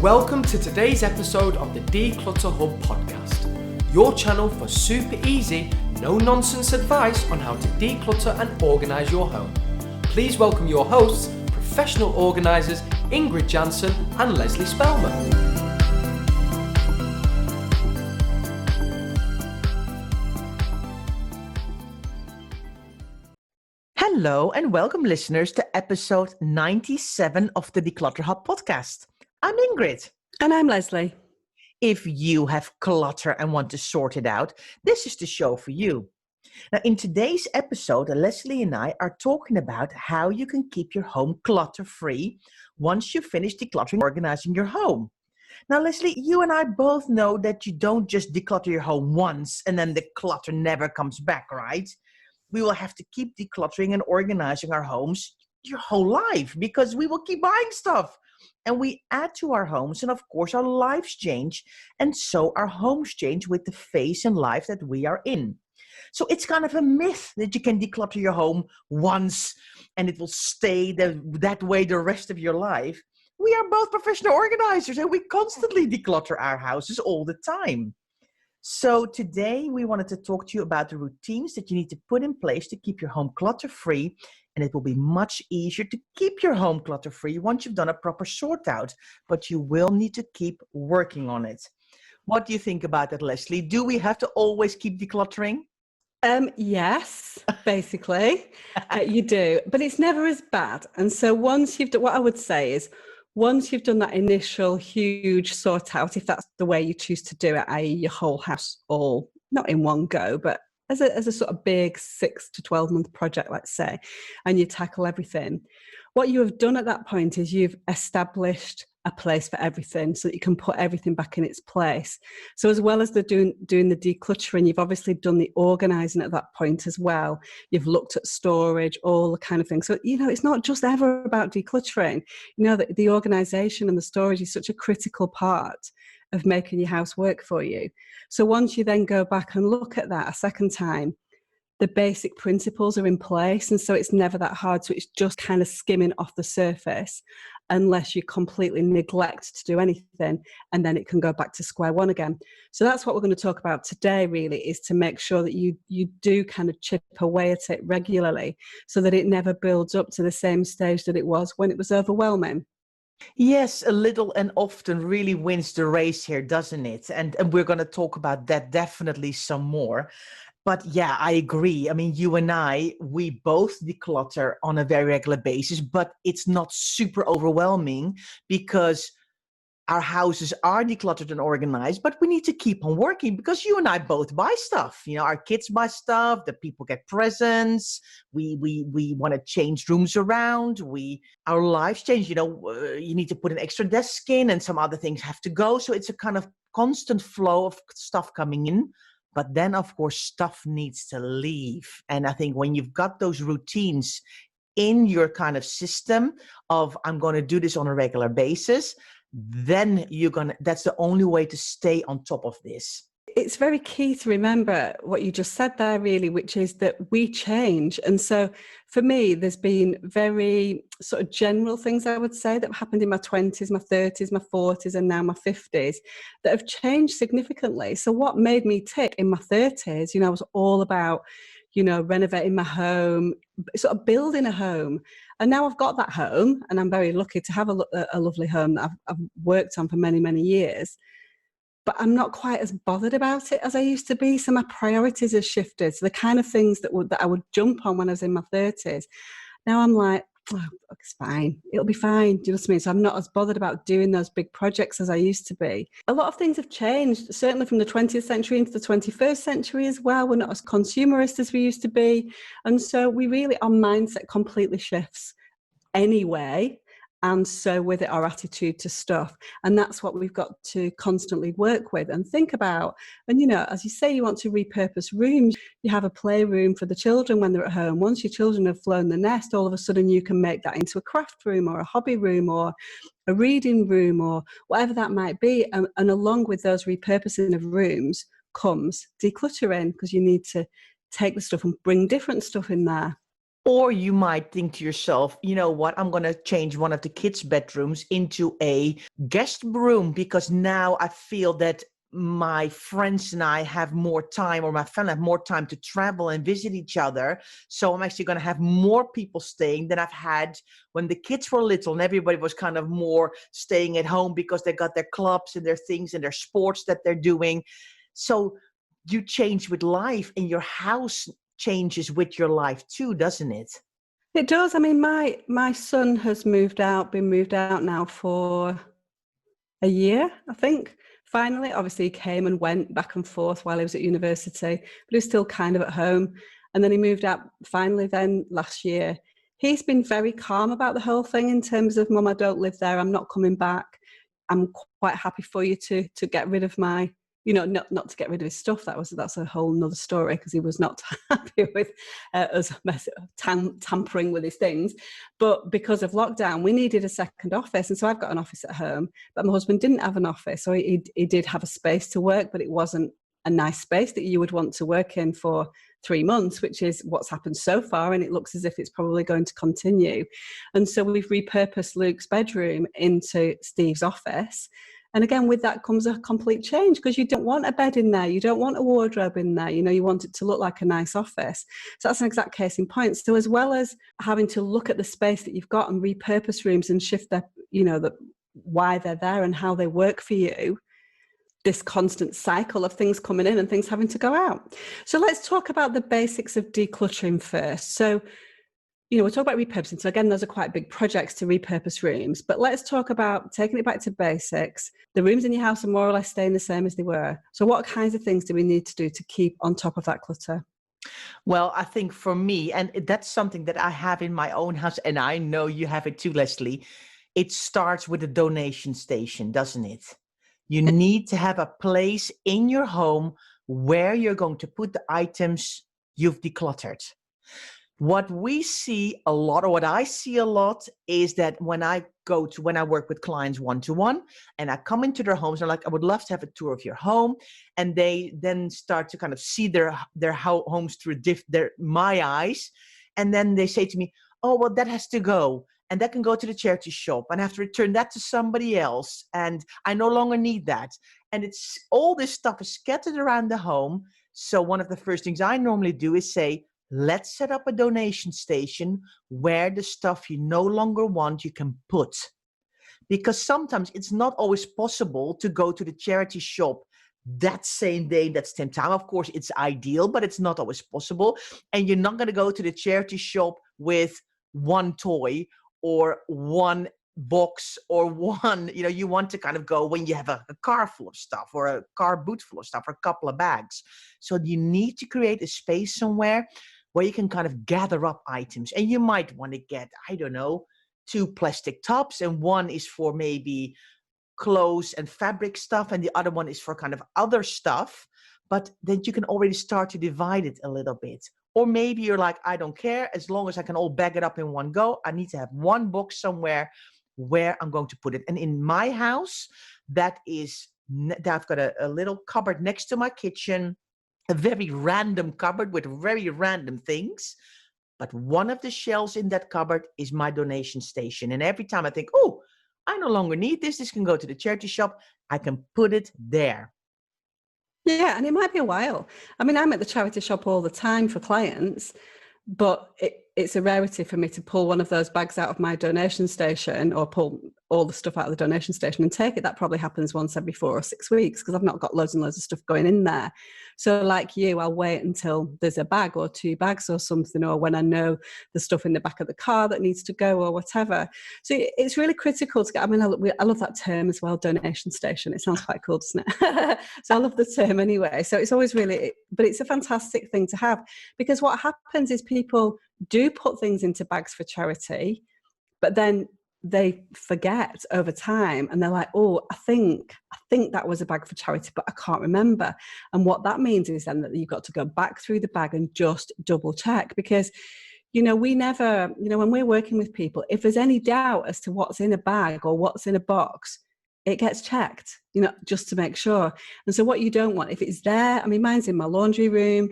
Welcome to today's episode of the Declutter Hub podcast, your channel for super easy, no-nonsense advice on how to declutter and organise your home. Please welcome your hosts, professional organisers Ingrid Jansen and Leslie Spellman. Hello and welcome listeners to episode 97 of the Declutter Hub podcast. I'm Ingrid. And I'm Leslie. If you have clutter and want to sort it out, this is the show for you. Now, in today's episode, Leslie and I are talking about how you can keep your home clutter-free once you finish decluttering and organizing your home. Now, Leslie, you and I both know that you don't just declutter your home once and then the clutter never comes back, right? We will have to keep decluttering and organizing our homes your whole life because we will keep buying stuff. And we add to our homes, and of course our lives change, and so our homes change with the phase in life that we are in. So it's kind of a myth that you can declutter your home once and it will stay that way the rest of your life. We are both professional organizers and we constantly declutter our houses all the time. So today we wanted to talk to you about the routines that you need to put in place to keep your home clutter-free, and it will be much easier to keep your home clutter-free once you've done a proper sort out, but you will need to keep working on it. What do you think about that, Leslie? Do we have to always keep decluttering? Yes, basically, you do, but it's never as bad. And so once you've done, what I would say is, once you've done that initial huge sort out, if that's the way you choose to do it, i.e. your whole house all, not in one go, but as a sort of big 6 to 12 month project, let's say, and you tackle everything, what you have done at that point is you've established a place for everything so that you can put everything back in its place. So as well as doing the decluttering, you've obviously done the organising at that point as well. You've looked at storage, all the kind of things. So, it's not just ever about decluttering. The organisation and the storage is such a critical part of making your house work for you. So once you then go back and look at that a second time, the basic principles are in place, and so it's never that hard. So it's just kind of skimming off the surface unless you completely neglect to do anything, and then it can go back to square one again. So that's what we're going to talk about today, really, is to make sure that you do kind of chip away at it regularly so that it never builds up to the same stage that it was when it was overwhelming. Yes, a little and often really wins the race here, doesn't it? And we're going to talk about that definitely some more. But yeah, I agree. I mean, you and I, we both declutter on a very regular basis, but it's not super overwhelming because our houses are decluttered and organized, but we need to keep on working because you and I both buy stuff. Our kids buy stuff, the people get presents, we want to change rooms around, our lives change. You need to put an extra desk in and some other things have to go. So it's a kind of constant flow of stuff coming in. But then, of course, stuff needs to leave. And I think when you've got those routines in your kind of system of I'm going to do this on a regular basis, then that's the only way to stay on top of this. It's very key to remember what you just said there, really, which is that we change. And so for me, there's been very sort of general things, I would say, that have happened in my 20s, my 30s, my 40s, and now my 50s that have changed significantly. So what made me tick in my 30s, I was all about, renovating my home, sort of building a home. And now I've got that home, and I'm very lucky to have a lovely home that I've worked on for many, many years. But I'm not quite as bothered about it as I used to be. So my priorities have shifted. So the kind of things that I would jump on when I was in my 30s, now I'm like, oh, it's fine. It'll be fine. Do you know what I mean? So I'm not as bothered about doing those big projects as I used to be. A lot of things have changed, certainly from the 20th century into the 21st century as well. We're not as consumerist as we used to be. And so our mindset completely shifts anyway. And so with it, our attitude to stuff. And that's what we've got to constantly work with and think about. And, as you say, you want to repurpose rooms. You have a playroom for the children when they're at home. Once your children have flown the nest, all of a sudden you can make that into a craft room or a hobby room or a reading room or whatever that might be. And along with those repurposing of rooms comes decluttering, because you need to take the stuff and bring different stuff in there. Or you might think to yourself, you know what, I'm going to change one of the kids' bedrooms into a guest room because now I feel that my friends and I have more time, or my family have more time to travel and visit each other. So I'm actually going to have more people staying than I've had when the kids were little and everybody was kind of more staying at home because they got their clubs and their things and their sports that they're doing. So you change with life, and your house changes with your life too, doesn't it? It does. I mean, my son has been moved out now for a year, I think. Finally, obviously, he came and went back and forth while he was at university, but he was still kind of at home. And then he moved out finally then last year. He's been very calm about the whole thing in terms of, Mum, I don't live there. I'm not coming back. I'm quite happy for you to get rid of my, not to get rid of his stuff. That's a whole nother story, because he was not happy with us tampering with his things. But because of lockdown, we needed a second office. And so I've got an office at home, but my husband didn't have an office. So he did have a space to work, but it wasn't a nice space that you would want to work in for 3 months, which is what's happened so far. And it looks as if it's probably going to continue. And so we've repurposed Luke's bedroom into Steve's office. And again, with that comes a complete change, because you don't want a bed in there. You don't want a wardrobe in there. You want it to look like a nice office. So that's an exact case in point. So as well as having to look at the space that you've got and repurpose rooms and shift their, why they're there and how they work for you, this constant cycle of things coming in and things having to go out. So let's talk about the basics of decluttering first. So, we're talking about repurposing. So again, those are quite big projects to repurpose rooms, but let's talk about taking it back to basics. The rooms in your house are more or less staying the same as they were. So what kinds of things do we need to do to keep on top of that clutter? Well, I think for me, and that's something that I have in my own house, and I know you have it too, Leslie, it starts with a donation station, doesn't it? You need to have a place in your home where you're going to put the items you've decluttered. What we see a lot, or what I see a lot, is that when I work with clients one-to-one and I come into their homes, they're like, I would love to have a tour of your home. And they then start to kind of see their homes through my eyes. And then they say to me, oh, well, that has to go. And that can go to the charity shop, and I have to return that to somebody else. And I no longer need that. And it's all this stuff is scattered around the home. So one of the first things I normally do is say, let's set up a donation station where the stuff you no longer want, you can put. Because sometimes it's not always possible to go to the charity shop that same day, that same time. Of course, it's ideal, but it's not always possible. And you're not going to go to the charity shop with one toy or one box or one, you want to kind of go when you have a car full of stuff, or a car boot full of stuff, or a couple of bags. So you need to create a space somewhere where you can kind of gather up items. And you might want to get, 2 plastic tubs, and one is for maybe clothes and fabric stuff, and the other one is for kind of other stuff. But then you can already start to divide it a little bit. Or maybe you're like, I don't care, as long as I can all bag it up in one go. I need to have one box somewhere where I'm going to put it. And in my house, I've got a little cupboard next to my kitchen, a very random cupboard with very random things. But one of the shelves in that cupboard is my donation station. And every time I think, oh, I no longer need this, this can go to the charity shop, I can put it there. Yeah, and it might be a while. I mean, I'm at the charity shop all the time for clients, but it's a rarity for me to pull one of those bags out of my donation station, or pull all the stuff out of the donation station and take it. That probably happens once every 4 or 6 weeks, because I've not got loads and loads of stuff going in there. So like you, I'll wait until there's a bag or 2 bags or something, or when I know the stuff in the back of the car that needs to go or whatever. So it's really critical to get, I love that term as well, donation station. It sounds quite cool, doesn't it? So I love the term anyway. So it's always but it's a fantastic thing to have, because what happens is people do put things into bags for charity, but then they forget over time, and they're like, oh, I think that was a bag for charity, but I can't remember. And what that means is then that you've got to go back through the bag and just double check, because we never, when we're working with people, if there's any doubt as to what's in a bag or what's in a box, it gets checked, just to make sure. And so what you don't want, if it's there, I mean, mine's in my laundry room.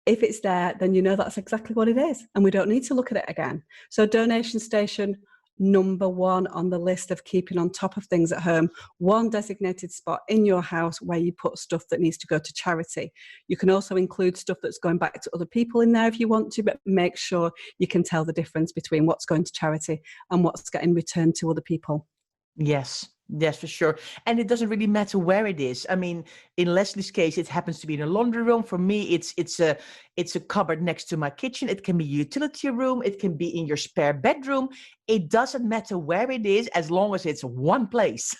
If it's there, then you know that's exactly what it is, and we don't need to look at it again. So donation station number 1 on the list of keeping on top of things at home, one designated spot in your house where you put stuff that needs to go to charity. You can also include stuff that's going back to other people in there if you want to, but make sure you can tell the difference between what's going to charity and what's getting returned to other people. Yes, yes, for sure. And it doesn't really matter where it is. I mean, in Leslie's case, it happens to be in a laundry room. For me, it's a cupboard next to my kitchen. It can be a utility room. It can be in your spare bedroom. It doesn't matter where it is as long as it's one place.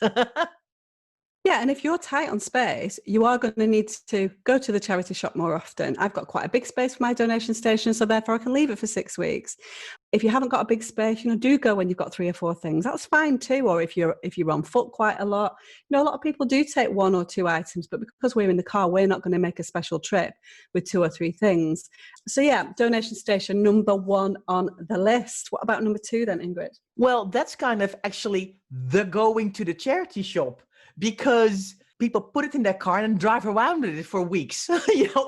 Yeah, and if you're tight on space, you are going to need to go to the charity shop more often. I've got quite a big space for my donation station, so therefore I can leave it for 6 weeks. If you haven't got a big space, do go when you've got 3 or 4 things. That's fine too. Or if you're on foot quite a lot, a lot of people do take 1 or 2 items, but because we're in the car, we're not going to make a special trip with 2 or 3 things. So yeah, donation station number 1 on the list. What about number 2 then, Ingrid? Well, that's kind of actually the going to the charity shop, because people put it in their car and drive around with it for weeks,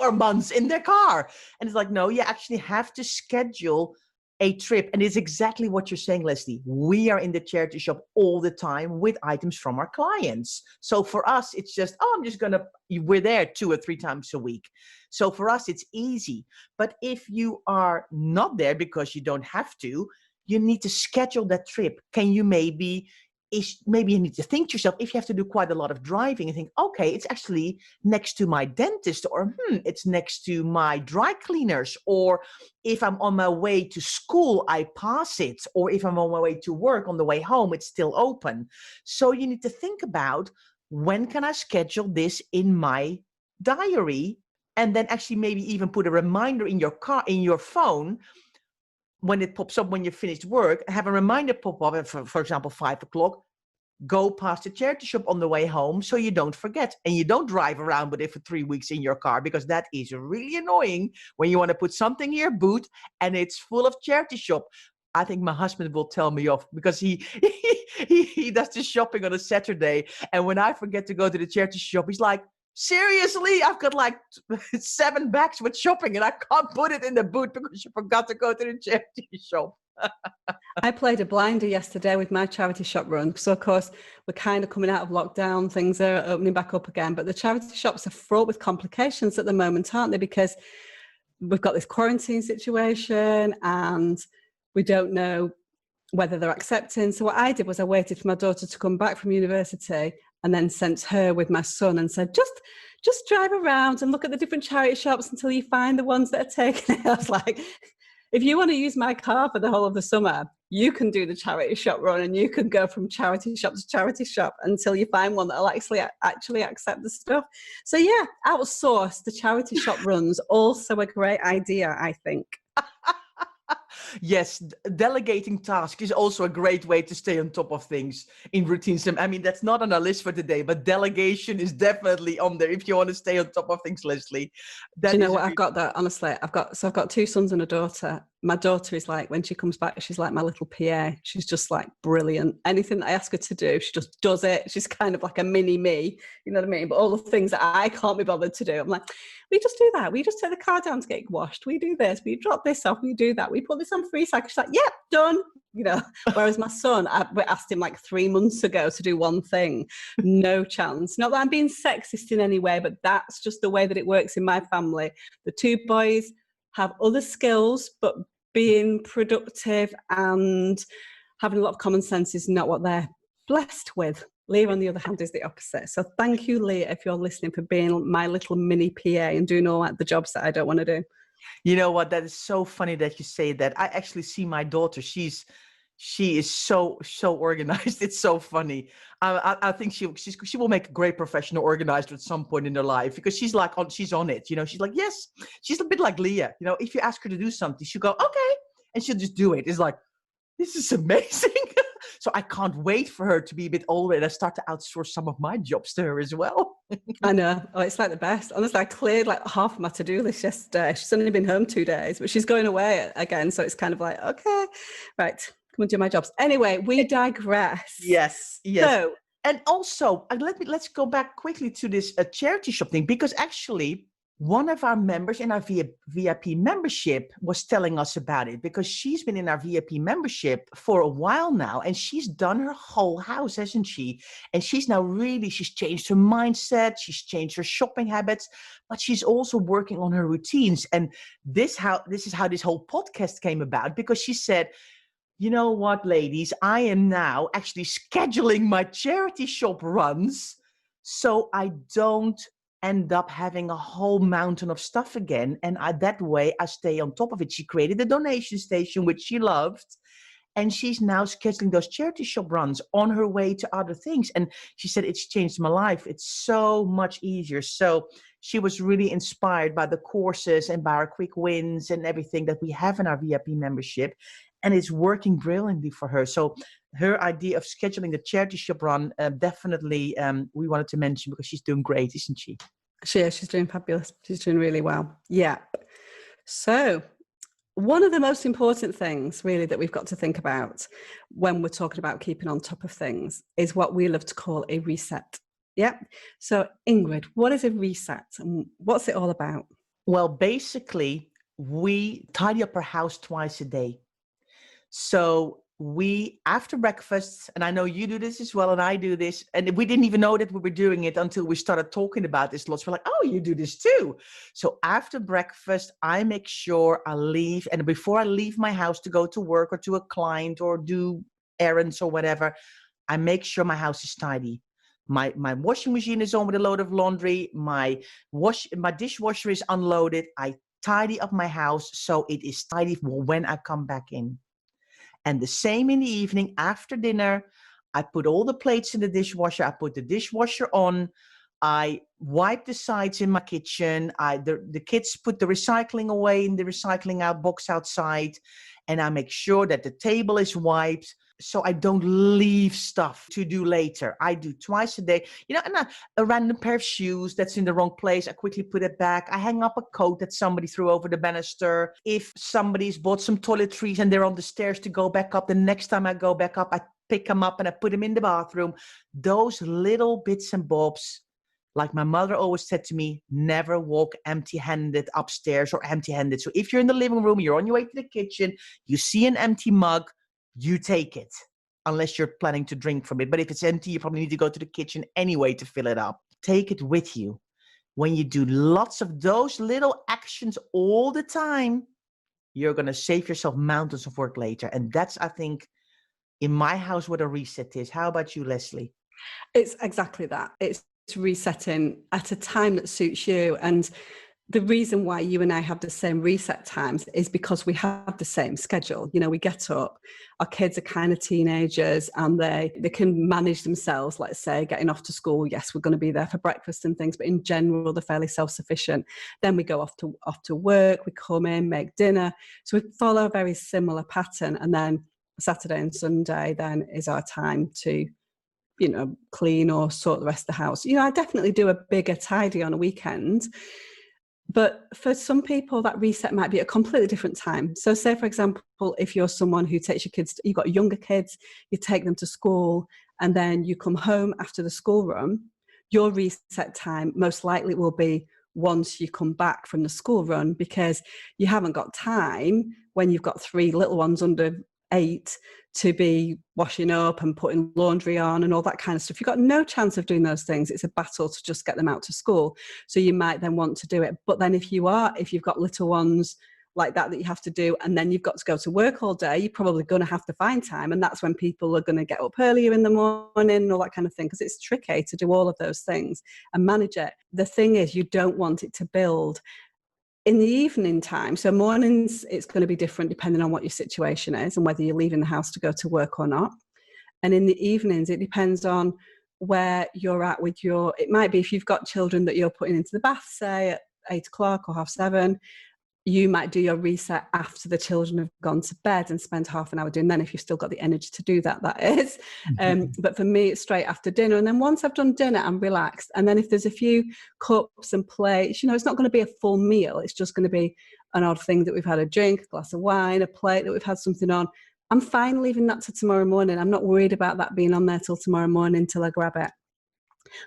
or months in their car. And it's like, no, you actually have to schedule a trip. And it's exactly what you're saying, Leslie. We are in the charity shop all the time with items from our clients. So for us, it's just, we're there 2 or 3 times a week. So for us, it's easy. But if you are not there because you don't have to, you need to schedule that trip. Can you maybe you need to think to yourself, if you have to do quite a lot of driving, and think, okay, it's actually next to my dentist, or it's next to my dry cleaners, or if I'm on my way to school, I pass it, or if I'm on my way to work, on the way home, it's still open. So you need to think about, when can I schedule this in my diary? And then actually maybe even put a reminder in your car, in your phone, when it pops up when you finished work, have a reminder pop up, for example, 5 o'clock, go past the charity shop on the way home so you don't forget. And you don't drive around with it for 3 weeks in your car, because that is really annoying when you want to put something in your boot and it's full of charity shop. I think my husband will tell me off, because he does the shopping on a Saturday. And when I forget to go to the charity shop, he's like, seriously, I've got like 7 bags with shopping and I can't put it in the boot because you forgot to go to the charity shop. I played a blinder yesterday with my charity shop run. So, of course, we're kind of coming out of lockdown. Things are opening back up again. But the charity shops are fraught with complications at the moment, aren't they? Because we've got this quarantine situation and we don't know whether they're accepting. So what I did was I waited for my daughter to come back from university and then sent her with my son and said, just drive around and look at the different charity shops until you find the ones that are taking it. I was like, if you want to use my car for the whole of the summer, you can do the charity shop run and you can go from charity shop to charity shop until you find one that will actually accept the stuff. So yeah, outsource the charity shop runs. Also a great idea, I think. Yes, delegating tasks is also a great way to stay on top of things in routines. I mean, that's not on our list for today, but delegation is definitely on there if you want to stay on top of things, Leslie. Do you know what? I've got that, honestly. I've got 2 sons and a daughter. My daughter is like, when she comes back, she's like my little PA. She's just like brilliant. Anything that I ask her to do, she just does it. She's kind of like a mini me, you know what I mean? But all the things that I can't be bothered to do, I'm like, we just do that. We just take the car down to get washed. We do this. We drop this off. We do that. We put this on free cycle. She's like, yep, done. Whereas my son, I asked him like 3 months ago to do one thing. No chance. Not that I'm being sexist in any way, but that's just the way that it works in my family. The 2 boys have other skills, but being productive and having a lot of common sense is not what they're blessed with. Leah, on the other hand, is the opposite. So thank you, Leah, if you're listening, for being my little mini PA and doing all the jobs that I don't want to do. You know what? That is so funny that you say that. I actually see my daughter. She is so organized. It's so funny. I think she will make a great professional organizer at some point in her life, because she's on it. She's like, yes. She's a bit like Leah. If you ask her to do something, she'll go, okay, and she'll just do it. It's like, this is amazing. So I can't wait for her to be a bit older and I start to outsource some of my jobs to her as well. I know. Oh, it's like the best. Honestly, I cleared like half of my to-do list yesterday. She's only been home 2 days, but she's going away again. So it's kind of like, okay, right, come and do my jobs. Anyway, we digress. Yes. So, and also, let's go back quickly to this charity shop thing, because actually, one of our members in our VIP membership was telling us about it, because she's been in our VIP membership for a while now, and she's done her whole house, hasn't she? And she's changed her mindset, she's changed her shopping habits, but she's also working on her routines. And this is how this whole podcast came about, because she said, you know what, ladies, I am now actually scheduling my charity shop runs so I don't end up having a whole mountain of stuff again. And that way I stay on top of it. She created a donation station, which she loved. And she's now scheduling those charity shop runs on her way to other things. And she said, it's changed my life. It's so much easier. So she was really inspired by the courses and by our quick wins and everything that we have in our VIP membership. And it's working brilliantly for her. So her idea of scheduling the charity shop run, definitely we wanted to mention, because she's doing great, isn't she? She's doing fabulous. She's doing really well. Yeah. So one of the most important things really that we've got to think about when we're talking about keeping on top of things is what we love to call a reset. Yeah. So Ingrid, what is a reset and what's it all about? Well, basically, we tidy up our house twice a day. So we, after breakfast, and I know you do this as well, and I do this, and we didn't even know that we were doing it until we started talking about this lots. We're like, oh, you do this too. So after breakfast, I make sure I leave, and before I leave my house to go to work or to a client or do errands or whatever, I make sure my house is tidy. My washing machine is on with a load of laundry. My dishwasher is unloaded. I tidy up my house so it is tidy for when I come back in. And the same in the evening after dinner, I put all the plates in the dishwasher. I put the dishwasher on. I wipe the sides in my kitchen. The kids put the recycling away in the recycling out box outside. And I make sure that the table is wiped so I don't leave stuff to do later. I do twice a day, and a random pair of shoes that's in the wrong place, I quickly put it back. I hang up a coat that somebody threw over the banister. If somebody's bought some toiletries and they're on the stairs to go back up, the next time I go back up, I pick them up and I put them in the bathroom. Those little bits and bobs, like my mother always said to me, never walk empty-handed upstairs or empty-handed. So if you're in the living room, you're on your way to the kitchen, you see an empty mug, you take it, unless you're planning to drink from it. But if it's empty, you probably need to go to the kitchen anyway to fill it up. Take it with you. When you do lots of those little actions all the time, you're going to save yourself mountains of work later. And that's, I think, in my house what a reset is. How about you, Leslie? It's exactly that. It's resetting at a time that suits you. And the reason why you and I have the same reset times is because we have the same schedule. We get up, our kids are kind of teenagers and they can manage themselves, let's say, getting off to school. Yes, we're going to be there for breakfast and things, but in general, they're fairly self-sufficient. Then we go off to work, we come in, make dinner. So we follow a very similar pattern. And then Saturday and Sunday then is our time to clean or sort the rest of the house. I definitely do a bigger tidy on a weekend. But for some people, that reset might be at a completely different time. So say, for example, if you're someone who takes your kids, you've got younger kids, you take them to school, and then you come home after the school run, your reset time most likely will be once you come back from the school run, because you haven't got time when you've got 3 little ones under 8 to be washing up and putting laundry on and all that kind of stuff. You've got no chance of doing those things. It's a battle to just get them out to school. So you might then want to do it. But then if you've got little ones like that you have to do, and then you've got to go to work all day, you're probably going to have to find time. And that's when people are going to get up earlier in the morning and all that kind of thing, because it's tricky to do all of those things and manage it. The thing is, you don't want it to build in the evening time. So mornings, it's going to be different depending on what your situation is and whether you're leaving the house to go to work or not. And in the evenings, it depends on where you're at with it might be if you've got children that you're putting into the bath, say at 8 o'clock or 7:30, you might do your reset after the children have gone to bed and spend half an hour doing that, if you've still got the energy to do that, that is. But for me, it's straight after dinner. And then once I've done dinner, I'm relaxed. And then if there's a few cups and plates, it's not going to be a full meal. It's just going to be an odd thing that we've had a drink, a glass of wine, a plate that we've had something on. I'm fine leaving that to tomorrow morning. I'm not worried about that being on there till tomorrow morning till I grab it.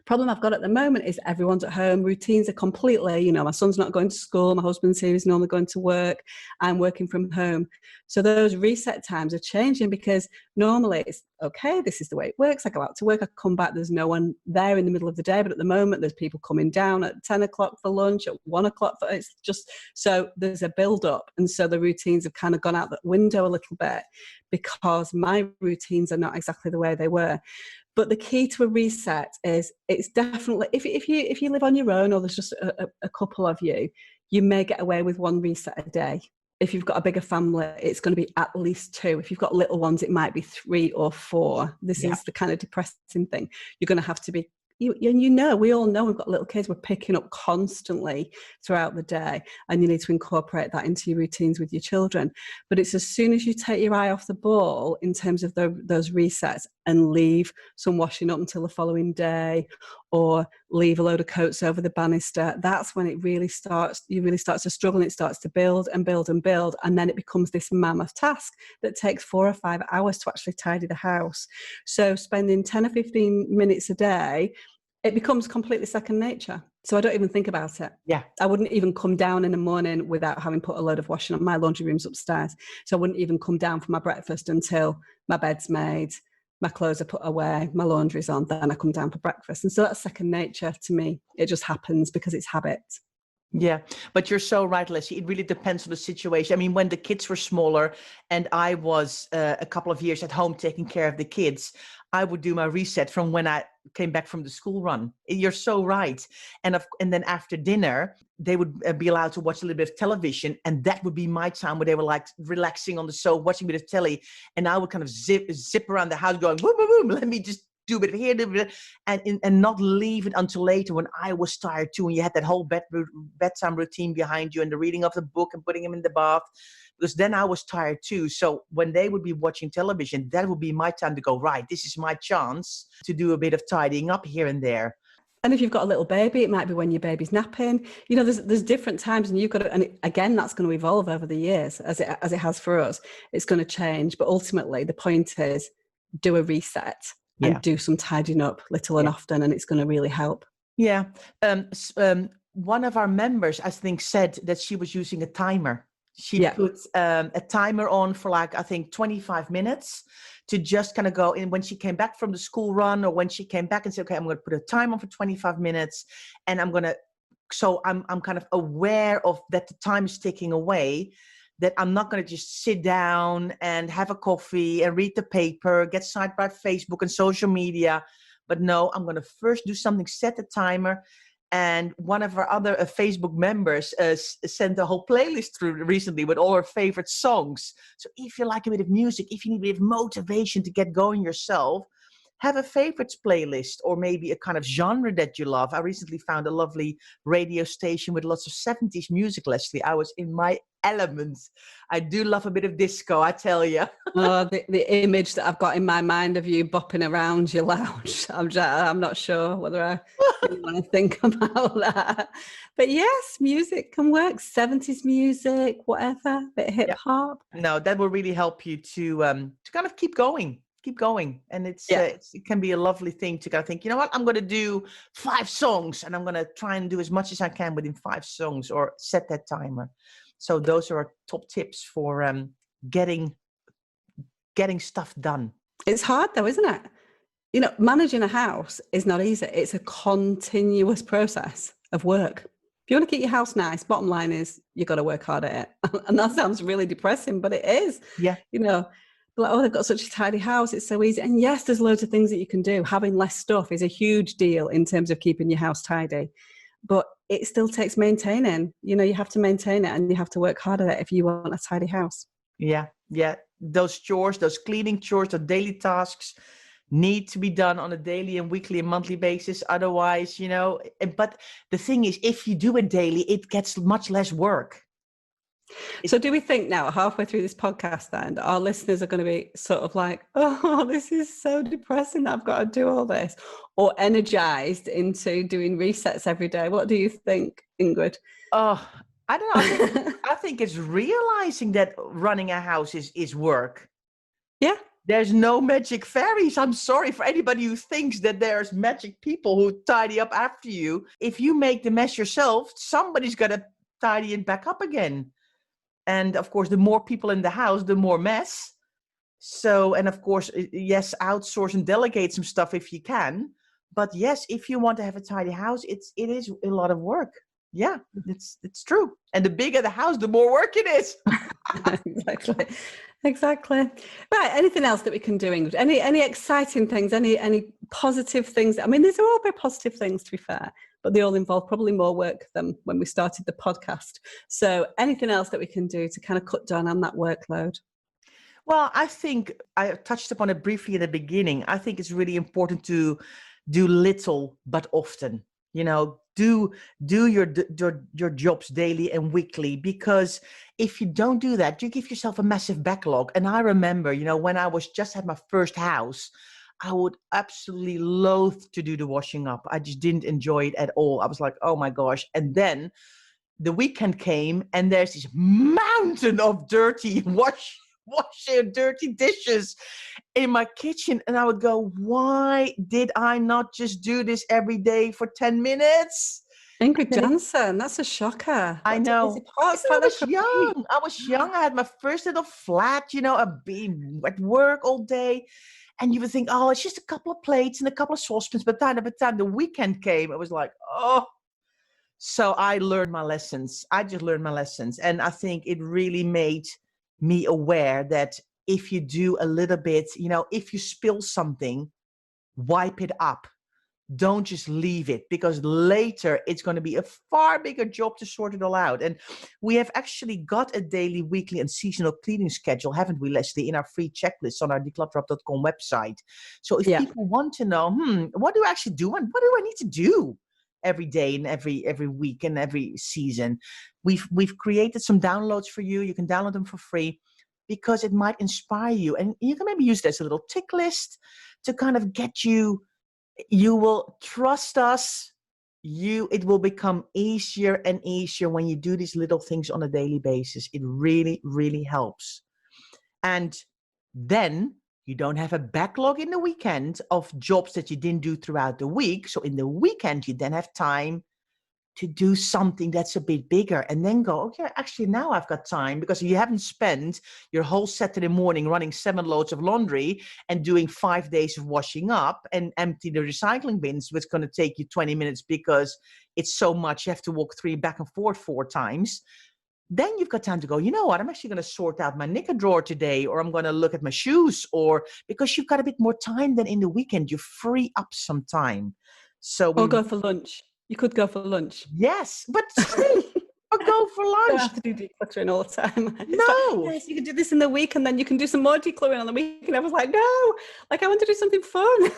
Problem I've got at the moment is everyone's at home, routines are completely, my son's not going to school, my husband's here, he's normally going to work, I'm working from home. So those reset times are changing because normally it's okay, this is the way it works. I go out to work, I come back, there's no one there in the middle of the day, but at the moment there's people coming down at 10 o'clock for lunch, at 1 o'clock it's just, so there's a build up. And so the routines have kind of gone out the window a little bit because my routines are not exactly the way they were. But the key to a reset is it's definitely, if you live on your own or there's just a couple of you, you may get away with one reset a day. If you've got a bigger family, it's going to be at least 2. If you've got little ones, it might be 3 or 4. This is the kind of depressing thing. You're going to have to be, we all know we've got little kids, we're picking up constantly throughout the day, and you need to incorporate that into your routines with your children. But it's as soon as you take your eye off the ball in terms of those resets and leave some washing up until the following day, or leave a load of coats over the banister, that's when you really start to struggle, and it starts to build and build and build, and then it becomes this mammoth task that takes 4 or 5 hours to actually tidy the house. So spending 10 or 15 minutes a day, it becomes completely second nature. So I don't even think about it. Yeah. I wouldn't even come down in the morning without having put a load of washing up. My laundry room's upstairs. So I wouldn't even come down for my breakfast until my bed's made, my clothes are put away, my laundry's on, then I come down for breakfast. And so that's second nature to me. It just happens because it's habit. Yeah, but you're so right, Leslie. It really depends on the situation. I mean, when the kids were smaller and I was a couple of years at home taking care of the kids, I would do my reset from when I came back from the school run. You're so right. And then after dinner, they would be allowed to watch a little bit of television. And that would be my time where they were like relaxing on the sofa, watching a bit of telly. And I would kind of zip around the house going, boom, boom, boom. Let me just do a bit here, do a bit, and not leave it until later when I was tired too. And you had that whole bedtime routine behind you and the reading of the book and putting him in the bath. Because then I was tired too. So when they would be watching television, that would be my time to go, right, this is my chance to do a bit of tidying up here and there. And if you've got a little baby, it might be when your baby's napping. There's different times, and you've got to, and again, that's going to evolve over the years as it has for us. It's going to change. But ultimately, the point is do a reset and do some tidying up little and often, and it's going to really help. Yeah. One of our members, I think, said that she was using a timer. She put a timer on for 25 minutes to just kind of go in when she came back from the school run, or when she came back and said, okay, I'm going to put a timer on for 25 minutes. And I'm kind of aware of that the time is ticking away, that I'm not going to just sit down and have a coffee and read the paper, get sidetracked by Facebook and social media. But no, I'm going to first do something, set the timer. And one of our other Facebook members sent a whole playlist through recently with all her favorite songs. So if you like a bit of music, if you need a bit of motivation to get going yourself, have a favorites playlist, or maybe a kind of genre that you love. I recently found a lovely radio station with lots of 70s music, Leslie. I was in my element. I do love a bit of disco, I tell you. Oh, the image that I've got in my mind of you bopping around your lounge, I'm not sure whether I really want to think about that. But yes, music can work. 70s music, whatever, bit of hip hop. No, that will really help you to kind of keep going. And it can be a lovely thing to kind of think, you know what, I'm going to do 5 songs and I'm going to try and do as much as I can within 5 songs, or set that timer. So those are our top tips for getting stuff done. It's hard though, isn't it? Managing a house is not easy. It's a continuous process of work. If you want to keep your house nice, bottom line is you've got to work hard at it. And that sounds really depressing, but it is. Yeah. They've got such a tidy house, it's so easy. And yes, there's loads of things that you can do. Having less stuff is a huge deal in terms of keeping your house tidy. But it still takes maintaining. You have to maintain it, and you have to work hard at it if you want a tidy house. Yeah. Those chores, those cleaning chores, the daily tasks need to be done on a daily and weekly and monthly basis. Otherwise, but the thing is, if you do it daily, it gets much less work. So do we think now, halfway through this podcast then, our listeners are going to be sort of like, oh, this is so depressing, I've got to do all this, or energized into doing resets every day? What do you think, Ingrid? Oh, I don't know. I think it's realizing that running a house is work. Yeah. There's no magic fairies. I'm sorry for anybody who thinks that there's magic people who tidy up after you. If you make the mess yourself, somebody's got to tidy it back up again. And of course, the more people in the house, the more mess. So, and of course, yes, outsource and delegate some stuff if you can. But yes, if you want to have a tidy house, it is a lot of work. Yeah, it's true. And the bigger the house, the more work it is. Exactly. Right. Anything else that we can do, Ingrid? Any exciting things? Any positive things? I mean, these are all very positive things, to be fair, but they all involve probably more work than when we started the podcast. So anything else that we can do to kind of cut down on that workload? Well, I think I touched upon it briefly in the beginning. I think it's really important to do little but often. Do your jobs daily and weekly, because if you don't do that, you give yourself a massive backlog. And I remember, when I just had my first house, I would absolutely loathe to do the washing up. I just didn't enjoy it at all. I was like, oh my gosh. And then the weekend came and there's this mountain of dirty washing dirty dishes in my kitchen, and I would go, why did I not just do this every day for 10 minutes? Ingrid Johnson, that's a shocker. I know. I was young. I had my first little flat, I'd be at work all day. And you would think, oh, it's just a couple of plates and a couple of saucepans. But by the time the weekend came, it was like, oh. So I learned my lessons. I just learned my lessons. And I think it really made me aware that if you do a little bit, if you spill something, wipe it up. Don't just leave it, because later it's going to be a far bigger job to sort it all out. And we have actually got a daily, weekly, and seasonal cleaning schedule, haven't we, Leslie, in our free checklist on our declutterup.com website. So if people want to know, what do I actually do and what do I need to do every day and every week and every season, we've created some downloads for you. You can download them for free because it might inspire you, and you can maybe use it as a little tick list to kind of get you. You will trust us. It will become easier and easier when you do these little things on a daily basis. It really, really helps. And then you don't have a backlog in the weekend of jobs that you didn't do throughout the week. So in the weekend, you then have time to do something that's a bit bigger, and then go, okay, actually now I've got time, because you haven't spent your whole Saturday morning running 7 loads of laundry and doing 5 days of washing up and empty the recycling bins, which is going to take you 20 minutes because it's so much. You have to walk back and forth 4 times. Then you've got time to go, you know what, I'm actually going to sort out my knicker drawer today, or I'm going to look at my shoes, or because you've got a bit more time than in the weekend, you free up some time. So or go for lunch. You could go for lunch. Yes, but still, or go for lunch. You don't have to do decluttering all the time. No. Like, yes, you can do this in the week, and then you can do some more decluttering on the week. And I was like, no, like I want to do something fun.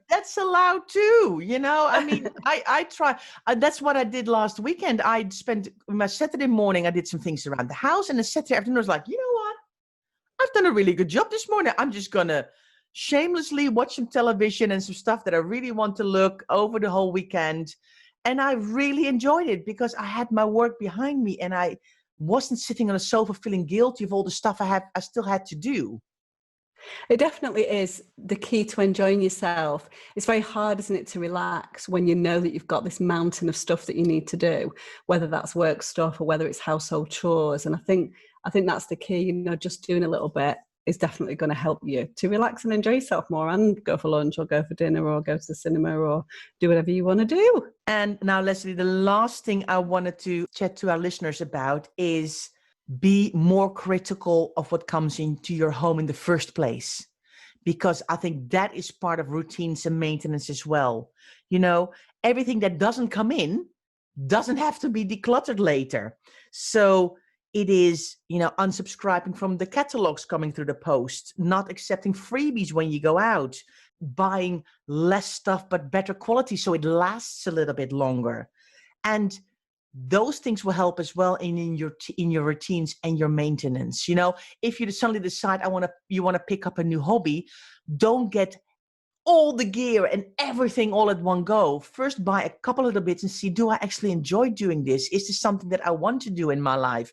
That's allowed too. I mean, I try. That's what I did last weekend. I spent my Saturday morning. I did some things around the house, and the Saturday afternoon I was like, you know what? I've done a really good job this morning. I'm just gonna shamelessly watch some television and some stuff that I really want to look over the whole weekend. And I really enjoyed it because I had my work behind me and I wasn't sitting on a sofa feeling guilty of all the stuff I still had to do. It definitely is the key to enjoying yourself. It's very hard, isn't it, to relax when you know that you've got this mountain of stuff that you need to do, whether that's work stuff or whether it's household chores. And I think that's the key, just doing a little bit is definitely going to help you to relax and enjoy yourself more, and go for lunch or go for dinner or go to the cinema or do whatever you want to do. And now, Leslie, the last thing I wanted to chat to our listeners about is be more critical of what comes into your home in the first place, because I think that is part of routines and maintenance as well. Everything that doesn't come in doesn't have to be decluttered later. So it is, unsubscribing from the catalogs coming through the post, not accepting freebies when you go out, buying less stuff but better quality so it lasts a little bit longer. And those things will help as well in your routines and your maintenance. If you suddenly decide you want to pick up a new hobby, don't get all the gear and everything all at one go. First, buy a couple of little bits and see, do I actually enjoy doing this? Is this something that I want to do in my life?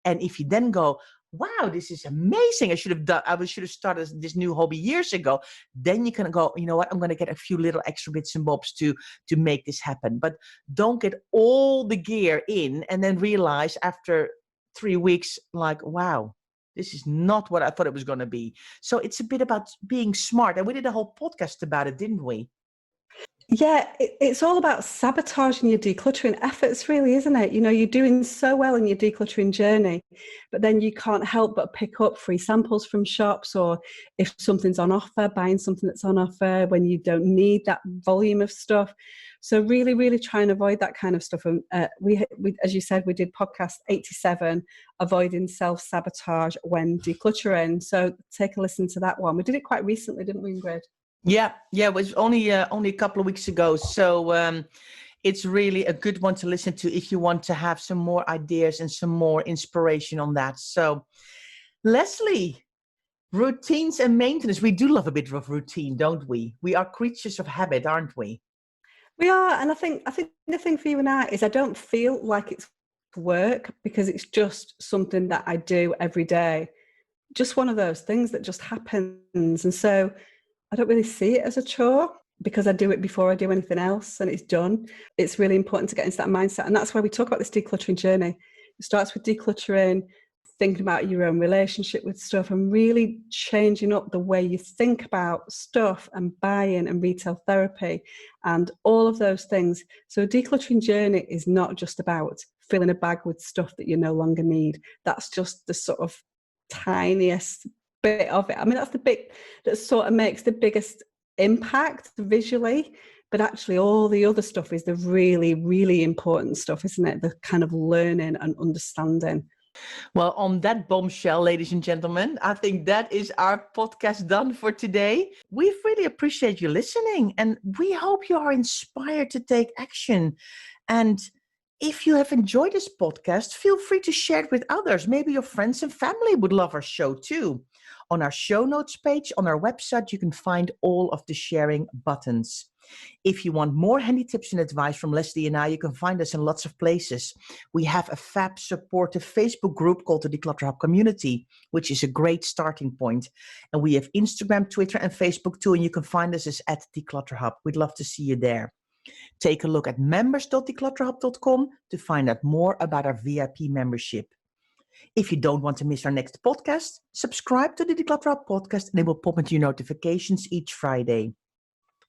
And if you then go, wow, this is amazing. I should have started this new hobby years ago. Then you can go, you know what, I'm going to get a few little extra bits and bobs to make this happen. But don't get all the gear in and then realize after 3 weeks, like, wow, this is not what I thought it was going to be. So it's a bit about being smart. And we did a whole podcast about it, didn't we? Yeah, it's all about sabotaging your decluttering efforts, really, isn't it? You know, you're doing so well in your decluttering journey, but then you can't help but pick up free samples from shops, or if something's on offer, buying something that's on offer when you don't need that volume of stuff. So really, really try and avoid that kind of stuff. And we, as you said, we did podcast 87, Avoiding Self-Sabotage When Decluttering. So take a listen to that one. We did it quite recently, didn't we, Ingrid? Yeah, it was only a couple of weeks ago. So it's really a good one to listen to if you want to have some more ideas and some more inspiration on that. So, Leslie, routines and maintenance. We do love a bit of routine, don't we? We are creatures of habit, aren't we? We are, and I think the thing for you and I is I don't feel like it's work, because it's just something that I do every day. Just one of those things that just happens. And so I don't really see it as a chore, because I do it before I do anything else and it's done. It's really important to get into that mindset. And that's why we talk about this decluttering journey. It starts with decluttering, thinking about your own relationship with stuff, and really changing up the way you think about stuff and buying and retail therapy and all of those things. So a decluttering journey is not just about filling a bag with stuff that you no longer need. That's just the sort of tiniest bit of it. I mean, that's the bit that sort of makes the biggest impact visually, but actually all the other stuff is the really, really important stuff, isn't it? The kind of learning and understanding. Well, on that bombshell, ladies and gentlemen, I think that is our podcast done for today. We really appreciate you listening, and we hope you are inspired to take action. And if you have enjoyed this podcast, feel free to share it with others. Maybe your friends and family would love our show too. On our show notes page on our website, you can find all of the sharing buttons. If you want more handy tips and advice from Leslie and I, you can find us in lots of places. We have a fab supportive Facebook group called the Declutter Hub Community, which is a great starting point. And we have Instagram, Twitter, and Facebook too, and you can find us as @Declutter Hub. We'd love to see you there. Take a look at members.declutterhub.com to find out more about our VIP membership. If you don't want to miss our next podcast, subscribe to the Declutter Hub podcast and it will pop into your notifications each Friday.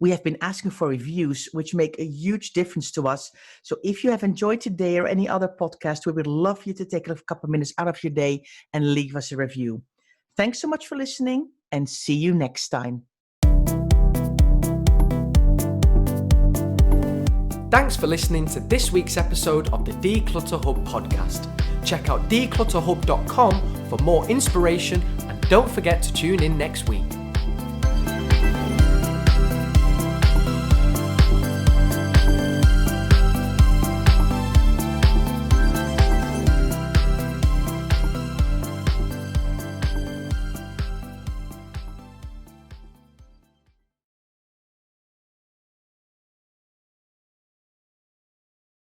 We have been asking for reviews, which make a huge difference to us. So if you have enjoyed today or any other podcast, we would love you to take a couple of minutes out of your day and leave us a review. Thanks so much for listening, and see you next time. Thanks for listening to this week's episode of the Declutter Hub podcast. Check out declutterhub.com for more inspiration, and don't forget to tune in next week.